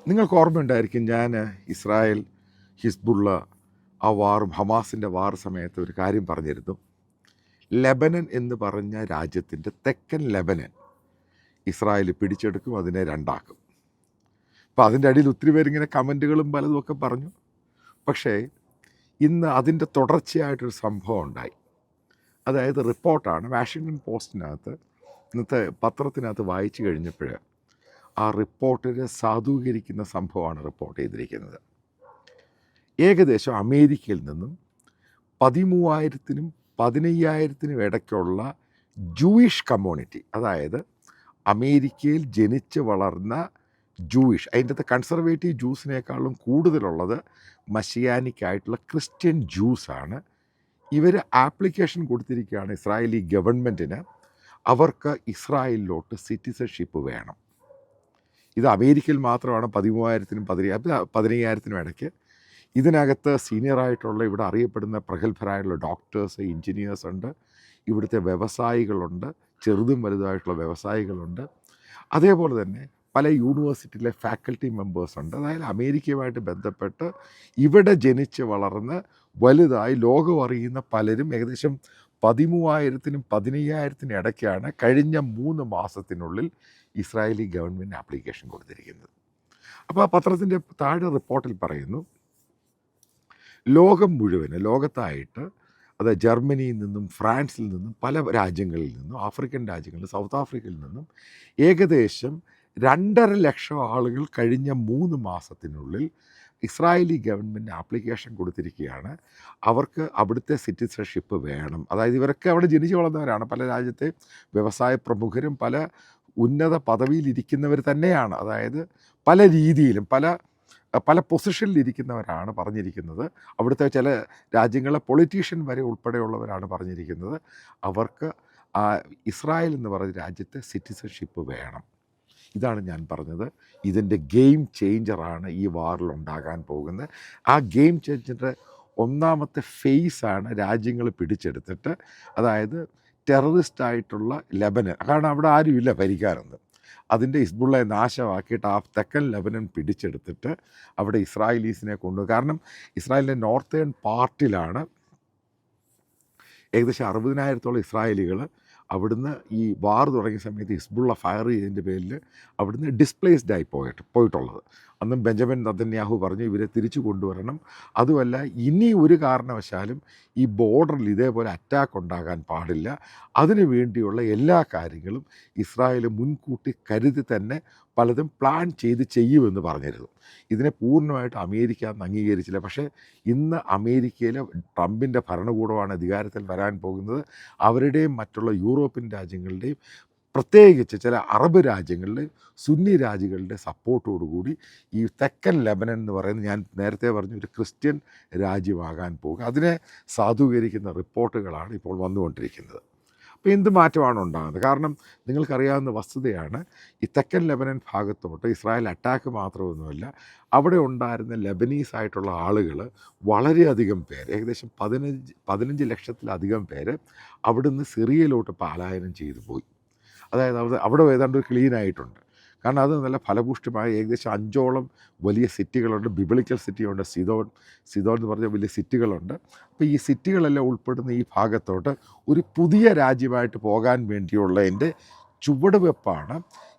നിങ്ങൾക്ക് ഓർമ്മയുണ്ടായിരിക്കും, ഞാൻ Israel Hezbollah ആ വാറും ഹമാസിൻ്റെ വാർ സമയത്ത് ഒരു കാര്യം പറഞ്ഞിരുന്നു. ലെബനൻ എന്ന് പറഞ്ഞ രാജ്യത്തിൻ്റെ തെക്കൻ ലെബനൻ ഇസ്രായേൽ പിടിച്ചെടുക്കും, അതിനെ രണ്ടാക്കും. അപ്പോൾ അതിൻ്റെ അടിയിൽ ഒത്തിരി പേരിങ്ങനെ കമൻറ്റുകളും പലതും ഒക്കെ പറഞ്ഞു. പക്ഷേ ഇന്ന് അതിൻ്റെ തുടർച്ചയായിട്ടൊരു സംഭവം ഉണ്ടായി. അതായത് റിപ്പോർട്ടാണ് വാഷിങ്ടൺ പോസ്റ്റിനകത്ത്, ഇന്നത്തെ പത്രത്തിനകത്ത് വായിച്ചു കഴിഞ്ഞപ്പോൾ ആ റിപ്പോർട്ടിനെ സാധൂകരിക്കുന്ന സംഭവമാണ് റിപ്പോർട്ട് ചെയ്തിരിക്കുന്നത്. ഏകദേശം അമേരിക്കയിൽ നിന്നും 13,000-നും 15,000-നും ഇടയ്ക്കുള്ള ജൂയിഷ് കമ്മ്യൂണിറ്റി, അതായത് അമേരിക്കയിൽ ജനിച്ച് വളർന്ന ജൂയിഷ്, അതിൻ്റെ അകത്ത് കൺസർവേറ്റീവ് ജ്യൂസിനേക്കാളും കൂടുതലുള്ളത് മഷിയാനിക്കായിട്ടുള്ള ക്രിസ്ത്യൻ ജ്യൂസാണ്. ഇവർ ആപ്ലിക്കേഷൻ കൊടുത്തിരിക്കുകയാണ് ഇസ്രായേലി ഗവൺമെൻറ്റിന്. അവർക്ക് ഇസ്രായേലിലോട്ട് സിറ്റിസൺഷിപ്പ് വേണം. ഇത് അമേരിക്കയിൽ മാത്രമാണ് 13,000-നും 15,000-നും ഇടയ്ക്ക്. ഇതിനകത്ത് സീനിയറായിട്ടുള്ള, ഇവിടെ അറിയപ്പെടുന്ന പ്രഗത്ഭരായിട്ടുള്ള ഡോക്ടേഴ്സ്, എൻജിനീയേഴ്സ് ഉണ്ട്, ഇവിടുത്തെ വ്യവസായികളുണ്ട്, ചെറുതും വലുതായിട്ടുള്ള വ്യവസായികളുണ്ട്. അതേപോലെ തന്നെ പല യൂണിവേഴ്സിറ്റിയിലെ ഫാക്കൽറ്റി മെമ്പേഴ്സ് ഉണ്ട്. അതായത് അമേരിക്കയുമായിട്ട് ബന്ധപ്പെട്ട് ഇവിടെ ജനിച്ച് വളർന്ന് വലുതായി ലോകം അറിയുന്ന പലരും ഏകദേശം 13,000-നും 15,000-നും ഇടയ്ക്കാണ് കഴിഞ്ഞ 3 മാസത്തിനുള്ളിൽ ഇസ്രായേലി ഗവൺമെൻറ് ആപ്ലിക്കേഷൻ കൊടുത്തിരിക്കുന്നത്. അപ്പോൾ ആ പത്രത്തിൻ്റെ താഴെ റിപ്പോർട്ടിൽ പറയുന്നു, ലോകം മുഴുവന്, ലോകത്തായിട്ട്, അത് ജർമ്മനിയിൽ നിന്നും ഫ്രാൻസിൽ നിന്നും പല രാജ്യങ്ങളിൽ നിന്നും, ആഫ്രിക്കൻ രാജ്യങ്ങളിൽ, സൗത്ത് ആഫ്രിക്കയിൽ നിന്നും ഏകദേശം 2.5 ലക്ഷം ആളുകൾ കഴിഞ്ഞ 3 മാസത്തിനുള്ളിൽ ഇസ്രായേലി ഗവൺമെൻറ് ആപ്ലിക്കേഷൻ കൊടുത്തിരിക്കുകയാണ്. അവർക്ക് അവിടുത്തെ സിറ്റിസൺഷിപ്പ് വേണം. അതായത് ഇവരൊക്കെ അവിടെ ജനിച്ചു വളർന്നവരാണ്, പല രാജ്യത്തെ വ്യവസായ പ്രമുഖരും പല ഉന്നത പദവിയിലിരിക്കുന്നവർ തന്നെയാണ്. അതായത് പല രീതിയിലും പല പൊസിഷനിലിരിക്കുന്നവരാണ് പറഞ്ഞിരിക്കുന്നത്. അവിടുത്തെ ചില രാജ്യങ്ങളിലെ പൊളിറ്റീഷ്യൻ വരെ ഉൾപ്പെടെയുള്ളവരാണ് പറഞ്ഞിരിക്കുന്നത് അവർക്ക് ഇസ്രായേൽ എന്ന് പറയുന്ന രാജ്യത്തെ സിറ്റിസൺഷിപ്പ് വേണം. ഇതാണ് ഞാൻ പറഞ്ഞത്, ഇതിൻ്റെ ഗെയിം ചേഞ്ചറാണ് ഈ വാറിൽ ഉണ്ടാകാൻ പോകുന്നത്. ആ ഗെയിം ചേഞ്ചറിൻ്റെ ഒന്നാമത്തെ ഫേസാണ് രാജ്യങ്ങൾ പിടിച്ചെടുത്തിട്ട്, അതായത് ടെററിസ്റ്റായിട്ടുള്ള ലെബനൻ, കാരണം അവിടെ ആരുമില്ല ഭരിക്കാനൊന്നും, അതിൻ്റെ ഹിസ്ബുള്ളയെ നാശമാക്കിയിട്ട് ആ തെക്കൻ ലെബനൻ പിടിച്ചെടുത്തിട്ട് അവിടെ ഇസ്രായേലീസിനെ കൊണ്ടുപോകും. കാരണം ഇസ്രായേലിൻ്റെ നോർത്തേൺ പാർട്ടിലാണ് ഏകദേശം 60,000-ഓളം ഇസ്രായേലികൾ അവിടുന്ന് ഈ വാർ തുടങ്ങിയ സമയത്ത് ഹിസ്ബുള്ള ഫയർ ചെയ്തതിൻ്റെ പേരിൽ അവിടുന്ന് ഡിസ്പ്ലേസ്ഡായി പോയിട്ടുള്ളത്. അന്നും ബെഞ്ചമിൻ നെതന്യാഹു പറഞ്ഞു ഇവരെ തിരിച്ചു കൊണ്ടുവരണം, അതുമല്ല ഇനി ഒരു കാരണവശാലും ഈ ബോർഡറിൽ ഇതേപോലെ അറ്റാക്ക് ഉണ്ടാകാൻ പാടില്ല, അതിനു വേണ്ടിയുള്ള എല്ലാ കാര്യങ്ങളും ഇസ്രായേൽ മുൻകൂട്ടി കരുതി തന്നെ പലതും പ്ലാൻ ചെയ്ത് ചെയ്യുമെന്ന് പറഞ്ഞിരുന്നു. ഇതിനെ പൂർണ്ണമായിട്ട് അമേരിക്ക അന്ന് അംഗീകരിച്ചില്ല. പക്ഷേ ഇന്ന് അമേരിക്കയിലെ ട്രംപിൻ്റെ ഭരണകൂടമാണ് അധികാരത്തിൽ വരാൻ പോകുന്നത്. അവരുടെയും മറ്റുള്ള യൂറോപ്യൻ രാജ്യങ്ങളുടെയും പ്രത്യേകിച്ച് ചില അറബ് രാജ്യങ്ങളിലെ സുന്നി രാജ്യങ്ങളുടെ സപ്പോർട്ടോടുകൂടി ഈ തെക്കൻ ലെബനൻ എന്ന് പറയുന്നത്, ഞാൻ നേരത്തെ പറഞ്ഞു, ഒരു ക്രിസ്ത്യൻ രാജ്യമാകാൻ പോകുക. അതിനെ സാധൂകരിക്കുന്ന റിപ്പോർട്ടുകളാണ് ഇപ്പോൾ വന്നുകൊണ്ടിരിക്കുന്നത്. അപ്പോൾ എന്ത് മാറ്റമാണ് ഉണ്ടാകുന്നത്? കാരണം നിങ്ങൾക്കറിയാവുന്ന വസ്തുതയാണ്, ഈ തെക്കൻ ലെബനൻ ഭാഗത്തോട്ട് ഇസ്രായേൽ അറ്റാക്ക് മാത്രമൊന്നുമല്ല, അവിടെ ഉണ്ടായിരുന്ന ലെബനീസ് ആയിട്ടുള്ള ആളുകൾ വളരെയധികം പേര്, ഏകദേശം 15 ലക്ഷത്തിലധികം പേര് അവിടുന്ന് സിറിയയിലോട്ട് പലായനം ചെയ്തു പോയി. അതായത് അവിടെ ഏതാണ്ട് ക്ലീൻ ആയിട്ടുണ്ട്. കാരണം അത് നല്ല ഫലഭൂഷ്ഠമായ ഏകദേശം 5ഓളം വലിയ സിറ്റികളുണ്ട്. ബിബിളിക്കൽ സിറ്റിയുണ്ട്, സിദോൺ എന്ന് പറഞ്ഞ വലിയ സിറ്റികളുണ്ട്. അപ്പോൾ ഈ സിറ്റികളെല്ലാം ഉൾപ്പെടുന്ന ഈ ഭാഗത്തോട്ട് ഒരു പുതിയ രാജ്യമായിട്ട് പോകാൻ വേണ്ടിയുള്ളതിൻ്റെ ചുവടുവെപ്പാണ്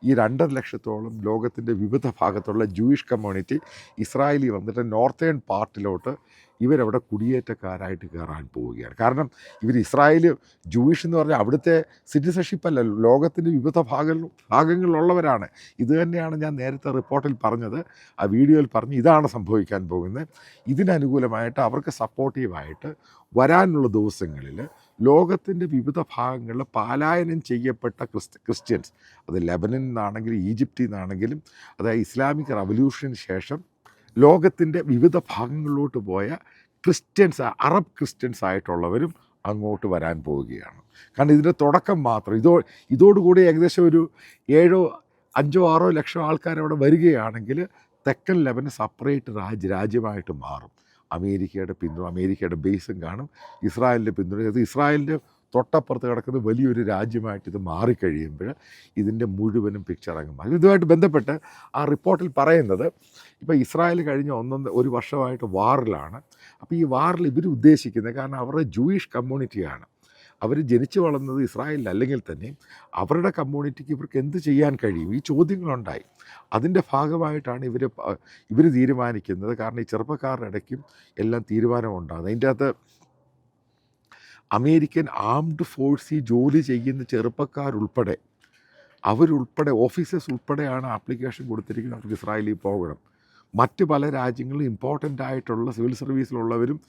ഈ 2.5 ലക്ഷത്തോളം ലോകത്തിൻ്റെ വിവിധ ഭാഗത്തുള്ള ജൂയിഷ് കമ്മ്യൂണിറ്റി ഇസ്രായേലി വന്നിട്ട് നോർത്തേൺ പാർട്ടിലോട്ട് ഇവരവിടെ കുടിയേറ്റക്കാരായിട്ട് കയറാൻ പോവുകയാണ്. കാരണം ഇവർ ഇസ്രായേൽ ജൂയിഷ് എന്ന് പറഞ്ഞാൽ അവിടുത്തെ സിറ്റിസൺഷിപ്പ് അല്ല, ലോകത്തിൻ്റെ വിവിധ ഭാഗങ്ങളിലുള്ളവരാണ്. ഇത് തന്നെയാണ് ഞാൻ നേരത്തെ റിപ്പോർട്ടിൽ പറഞ്ഞത്, ആ വീഡിയോയിൽ പറഞ്ഞു, ഇതാണ് സംഭവിക്കാൻ പോകുന്നത്. ഇതിനനുകൂലമായിട്ട് അവർക്ക് സപ്പോർട്ടീവായിട്ട് വരാനുള്ള ദിവസങ്ങളിൽ ലോകത്തിൻ്റെ വിവിധ ഭാഗങ്ങളിൽ പലായനം ചെയ്യപ്പെട്ട ക്രിസ്ത്യൻസ്, അത് ലെബനനിൽ നിന്നാണെങ്കിലും ഈജിപ്തിൽ നിന്നാണെങ്കിലും, അതായത് ഇസ്ലാമിക് റവല്യൂഷന് ശേഷം ലോകത്തിൻ്റെ വിവിധ ഭാഗങ്ങളിലോട്ട് പോയ ക്രിസ്ത്യൻസ്, അറബ് ക്രിസ്ത്യൻസ് ആയിട്ടുള്ളവരും അങ്ങോട്ട് വരാൻ പോവുകയാണ്. കാരണം ഇതിൻ്റെ തുടക്കം മാത്രം, ഇതോടുകൂടി ഏകദേശം ഒരു 7, 5, 6 ലക്ഷം ആൾക്കാർ അവിടെ വരികയാണെങ്കിൽ തെക്കൻ ലെബനൻ സെപ്പറേറ്റ് രാജ്യമായിട്ട് മാറും. അമേരിക്കയുടെ ബേസും കാണും, ഇസ്രായേലിൻ്റെ പിന്തുണ. അത് ഇസ്രായേലിൻ്റെ തൊട്ടപ്പുറത്ത് കിടക്കുന്ന വലിയൊരു രാജ്യമായിട്ട് ഇത് മാറിക്കഴിയുമ്പോൾ ഇതിൻ്റെ മുഴുവനും പിക്ചർ അങ്ങ് മാറും. ഇതുമായിട്ട് ബന്ധപ്പെട്ട് ആ റിപ്പോർട്ടിൽ പറയുന്നത്, ഇപ്പോൾ ഇസ്രായേൽ കഴിഞ്ഞ ഒരു വർഷമായിട്ട് വാറിലാണ്. അപ്പോൾ ഈ വാറിൽ ഇവർ ഉദ്ദേശിക്കുന്നത്, കാരണം അവരുടെ ജൂയിഷ് കമ്മ്യൂണിറ്റിയാണ്, അവർ ജനിച്ചു വളർന്നത് ഇസ്രായേലിൽ അല്ലെങ്കിൽ തന്നെ അവരുടെ കമ്മ്യൂണിറ്റിക്ക് ഇവർക്ക് എന്ത് ചെയ്യാൻ കഴിയും, ഈ ചോദ്യങ്ങളുണ്ടായി. അതിൻ്റെ ഭാഗമായിട്ടാണ് ഇവർ തീരുമാനിക്കുന്നത്. കാരണം ഈ ചെറുപ്പക്കാരുടെ ഇടയ്ക്കും എല്ലാം തീരുമാനമുണ്ടാകുന്നത്. അതിൻ്റെ അകത്ത് അമേരിക്കൻ ആംഡ് ഫോഴ്സിൽ ജോലി ചെയ്യുന്ന ചെറുപ്പക്കാരുൾപ്പെടെ, അവരുൾപ്പെടെ, ഓഫീസേഴ്സ് ഉൾപ്പെടെയാണ് ആപ്ലിക്കേഷൻ കൊടുത്തിരിക്കുന്നത് അവർക്ക് ഇസ്രായേലിൽ പോകണം. മറ്റ് പല രാജ്യങ്ങളിലും ഇമ്പോർട്ടൻ്റ് ആയിട്ടുള്ള സിവിൽ സർവീസിലുള്ളവരും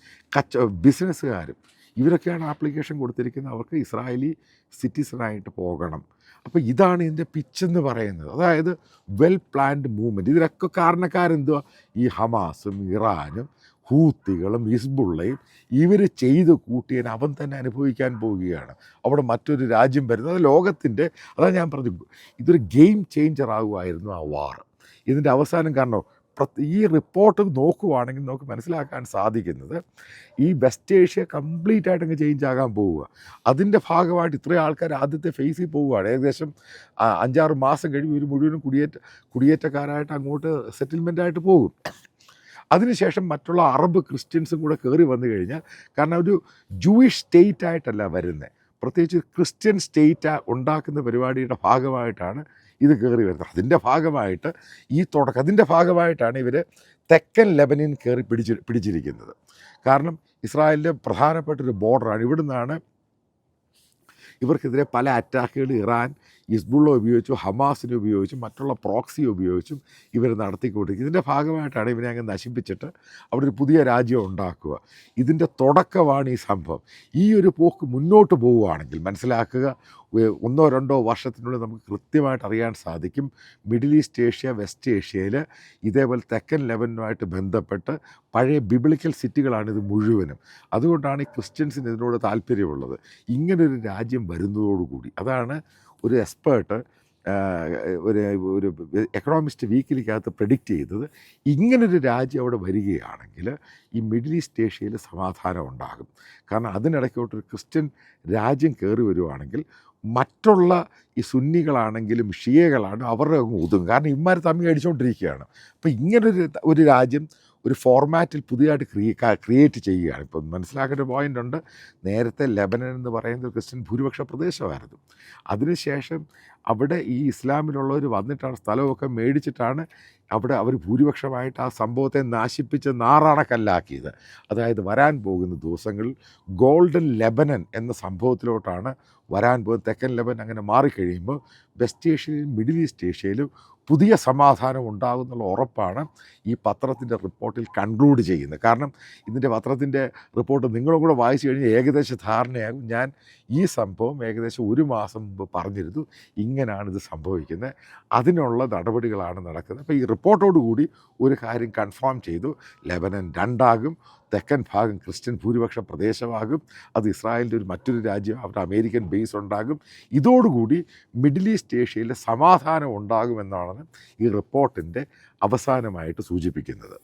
ബിസിനസ്സുകാരും ഇവരൊക്കെയാണ് ആപ്ലിക്കേഷൻ കൊടുത്തിരിക്കുന്നത്, അവർക്ക് ഇസ്രായേലി സിറ്റിസണായിട്ട് പോകണം. അപ്പോൾ ഇതാണ് ഇതിൻ്റെ പിച്ചെന്ന് പറയുന്നത്. അതായത് വെൽ പ്ലാൻഡ് മൂവ്മെൻറ്റ്. ഇതിനൊക്കെ കാരണക്കാരെന്തുവാ? ഈ ഹമാസും ഇറാനും ഹൂത്തികളും ഹിസ്ബുള്ളയും ഇവർ ചെയ്ത് കൂട്ടിയതിന് അവൻ തന്നെ അനുഭവിക്കാൻ പോവുകയാണ്. അവിടെ മറ്റൊരു രാജ്യം വരുന്നത്, അത് ലോകത്തിൻ്റെ, അതാണ് ഞാൻ പറഞ്ഞു, ഇതൊരു ഗെയിം ചേഞ്ചർ ആകുമായിരുന്നു ആ വാർ. ഇതിൻ്റെ അവസാനം കാരണം ഈ റിപ്പോർട്ട് നോക്കുവാണെങ്കിൽ നമുക്ക് മനസ്സിലാക്കാൻ സാധിക്കുന്നത്, ഈ വെസ്റ്റ് ഏഷ്യ കംപ്ലീറ്റ് ആയിട്ട് അങ്ങ് ചേഞ്ച് ആകാൻ പോവുക. അതിൻ്റെ ഭാഗമായിട്ട് ഇത്രയും ആൾക്കാർ ആദ്യത്തെ ഫേസിൽ പോവുകയാണ്. ഏകദേശം 5-6 മാസം കഴിയുമ്പോൾ ഇവർ മുഴുവനും കുടിയേറ്റക്കാരായിട്ട് അങ്ങോട്ട് സെറ്റിൽമെൻറ്റായിട്ട് പോകും. അതിനുശേഷം മറ്റുള്ള അറബ് ക്രിസ്ത്യൻസും കൂടെ കയറി വന്നു കഴിഞ്ഞാൽ, കാരണം ഒരു ജൂയിഷ് സ്റ്റേറ്റ് ആയിട്ടല്ല വരുന്നത്, പ്രത്യേകിച്ച് ക്രിസ്ത്യൻ സ്റ്റേറ്റ് ഉണ്ടാക്കുന്ന പരിപാടിയുടെ ഭാഗമായിട്ടാണ് ഇത് കയറി വരുന്നത്. അതിൻ്റെ ഭാഗമായിട്ട് അതിൻ്റെ ഭാഗമായിട്ടാണ് ഇവർ തെക്കൻ ലെബനിൻ കയറി പിടിച്ചിരിക്കുന്നത്. കാരണം ഇസ്രായേലിൻ്റെ പ്രധാനപ്പെട്ടൊരു ബോർഡറാണ്. ഇവിടുന്നാണ് ഇവർക്കെതിരെ പല അറ്റാക്കുകൾ ഇറാൻ ഹിസ്ബുള്ള ഉപയോഗിച്ചും ഹമാസിനെ ഉപയോഗിച്ചും മറ്റുള്ള പ്രോക്സി ഉപയോഗിച്ചും ഇവർ നടത്തിക്കൊണ്ടിരിക്കും. ഇതിൻ്റെ ഭാഗമായിട്ടാണ് ഇവരെ അങ്ങ് നശിപ്പിച്ചിട്ട് അവിടെ ഒരു പുതിയ രാജ്യം ഉണ്ടാക്കുക. ഇതിൻ്റെ തുടക്കമാണ് ഈ സംഭവം. ഈ ഒരു പോക്ക് മുന്നോട്ട് പോവുകയാണെങ്കിൽ മനസ്സിലാക്കുക, 1-2 വർഷത്തിനുള്ളിൽ നമുക്ക് കൃത്യമായിട്ട് അറിയാൻ സാധിക്കും, മിഡിൽ ഈസ്റ്റ് ഏഷ്യ, വെസ്റ്റ് ഏഷ്യയിൽ ഇതേപോലെ തെക്കൻ ലെബനുമായിട്ട് ബന്ധപ്പെട്ട് പഴയ ബിബ്ലിക്കൽ സിറ്റികളാണ് ഇത് മുഴുവനും. അതുകൊണ്ടാണ് ഈ ക്രിസ്ത്യൻസിന് ഇതിനോട് താല്പര്യമുള്ളത്. ഇങ്ങനൊരു രാജ്യം വരുന്നതോടുകൂടി, അതാണ് ഒരു എക്സ്പേർട്ട് ഒരു എക്കണോമിസ്റ്റ് വീക്കിലിക്കകത്ത് പ്രെഡിക്റ്റ് ചെയ്തത്, ഇങ്ങനൊരു രാജ്യം അവിടെ വരികയാണെങ്കിൽ ഈ മിഡിൽ ഈസ്റ്റ് ഏഷ്യയിൽ സമാധാനം ഉണ്ടാകും. കാരണം അതിനിടയ്ക്കോട്ടൊരു ക്രിസ്ത്യൻ രാജ്യം കയറി വരുവാണെങ്കിൽ മറ്റുള്ള ഈ സുന്നികളാണെങ്കിലും ഷിയകളാണ് അവരുടെ അങ്ങ് ഒതുങ്ങും. കാരണം ഇവന്മാർ തമ്മിൽ അടിച്ചുകൊണ്ടിരിക്കുകയാണ്. അപ്പോൾ ഇങ്ങനൊരു രാജ്യം ഒരു ഫോർമാറ്റിൽ പുതിയതായിട്ട് ക്രിയേറ്റ് ചെയ്യുകയാണ്. ഇപ്പം മനസ്സിലാക്കേണ്ട പോയിൻ്റ് ഉണ്ട്. നേരത്തെ ലെബനൻ എന്ന് പറയുന്നത് ക്രിസ്ത്യൻ ഭൂരിപക്ഷ പ്രദേശമായിരുന്നു. അതിനുശേഷം അവിടെ ഈ ഇസ്ലാമിലുള്ളവർ വന്നിട്ടാണ് സ്ഥലമൊക്കെ മേടിച്ചിട്ടാണ് അവിടെ അവർ ഭൂരിപക്ഷമായിട്ട് ആ സംഭവത്തെ നാശിപ്പിച്ച് നാറാണക്കല്ലാക്കിയത്. അതായത് വരാൻ പോകുന്ന ദിവസങ്ങളിൽ ഗോൾഡൻ ലെബനൻ എന്ന സംഭവത്തിലോട്ടാണ് വരാൻ പോകുന്നത്. തെക്കൻ ലെബനൻ അങ്ങനെ മാറിക്കഴിയുമ്പോൾ വെസ്റ്റ് ഏഷ്യയിലും മിഡിൽ ഈസ്റ്റ് ഏഷ്യയിലും പുതിയ സമാധാനം ഉണ്ടാകുന്നുള്ള ഉറപ്പാണ് ഈ പത്രത്തിൻ്റെ റിപ്പോർട്ടിൽ കൺക്ലൂഡ് ചെയ്യുന്നത്. കാരണം ഇതിൻ്റെ പത്രത്തിൻ്റെ റിപ്പോർട്ട് നിങ്ങളും കൂടെ വായിച്ചു കഴിഞ്ഞാൽ ഏകദേശ ധാരണയാകും. ഞാൻ ഈ സംഭവം ഏകദേശം 1 മാസം മുമ്പ് പറഞ്ഞിരുന്നു, ഇങ്ങനെയാണ് ഇത് സംഭവിക്കുന്നത്, അതിനുള്ള നടപടികളാണ് നടക്കുന്നത്. അപ്പോൾ ഈ റിപ്പോർട്ടോടുകൂടി ഒരു കാര്യം കൺഫേം ചെയ്തു, ലെബനൻ 2 തെക്കൻ ഭാഗം ക്രിസ്ത്യൻ ഭൂരിപക്ഷ പ്രദേശമാകും, അത് ഇസ്രായേലിൻ്റെ മറ്റൊരു രാജ്യം, അവിടെ അമേരിക്കൻ ബേസ് ഉണ്ടാകും. ഇതോടുകൂടി മിഡിൽ ഈസ്റ്റ് ഏഷ്യയിൽ സമാധാനം ഉണ്ടാകുമെന്നാണ് ഈ റിപ്പോർട്ടിൻ്റെ അവസാനമായിട്ട് സൂചിപ്പിക്കുന്നത്.